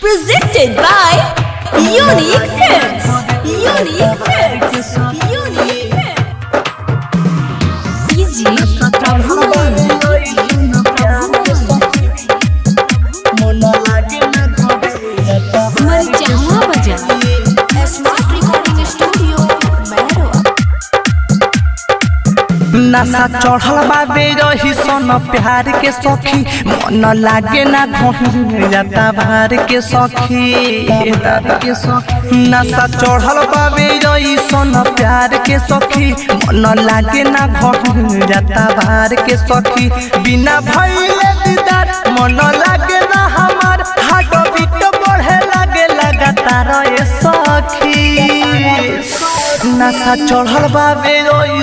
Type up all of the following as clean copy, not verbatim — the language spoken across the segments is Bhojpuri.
Presented by Unique Films. Unique Films. Unique Films. DJ Marjana Baja. Smart Recording Studio, Mehro. नशा चढ़ल बाबे रही सन प्यार के सखी मन लागे ना घोड़ जाता भार के सखी नशा चढ़ल बाबे रही सन प्यार के सखी मन लागे ना घोड़ जाता भार के सखी बिना भइले दीदार मन लागे ना हमार हार्ट बीट बढ़े लागे लगातार ए सखी नशा चढ़ल बाबे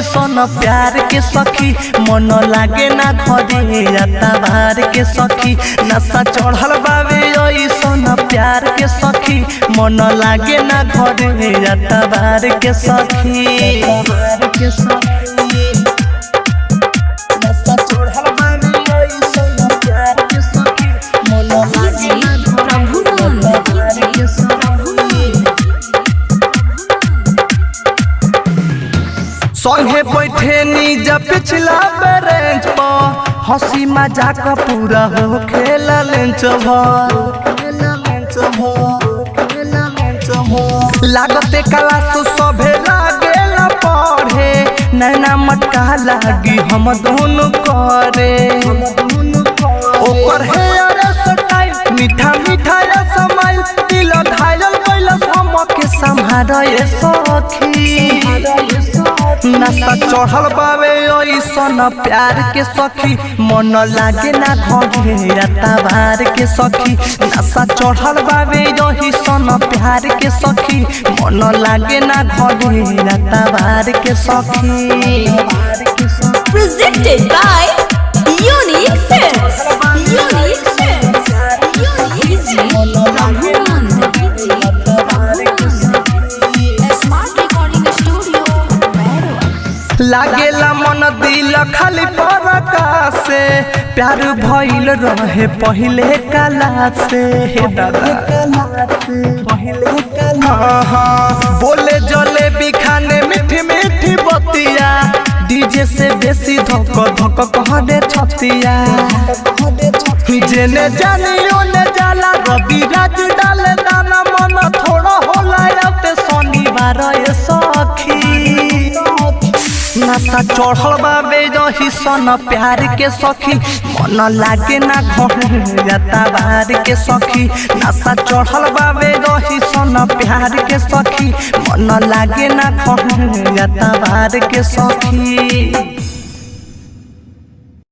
सन प्यार के सखी मन लागे ना घरे जाता भार के सखी नशा चढ़ल बाबे सन प्यार के सखी मन लागे ना घरे जाता भार के सखी नशा चढ़ल बाबे सन प्यार के सखी मन लागे ना घरे के संगे बैठे नीजा पिछला बेंच पर हंसी मजाक पूरा हो खेला लेंच लागते क्लास सभे लागेला पढ़े नैना मटका लागी हम दोनों करे ओकर हेयर स्टाइल मीठा मीठा स्माइल दिल घायल कैलस हम के संभारे सखी नशा चढ़ल बाबे सन प्यार के सखी मन लागे ना घरे जाता भार के सखी नशा चढ़ल बाबे सन प्यार के सखी मन लागे ना घरे जाता भार के सखी Presented by Unique Films. Unique Films. DJ Smart Recording Studio, Mehro. लागेला मन दिल खाली परका से प्यार भइल रहे पहिले काला से बोले जले बिखाने मीठी मीठी बतिया डीजे से बेसी धक धक कहदे छतिया जेने जानी ओने जाला रवि राज डाले दाना मन थोड़ा होला आते शनिवार ए सखी नशा चढ़ल बाबे सन प्यार के सखी मन लागे ना घरे जाता भार के सखी नशा चढ़ल बाबे सन प्यार के सखी मन लागे ना घरे जाता भार के सखी।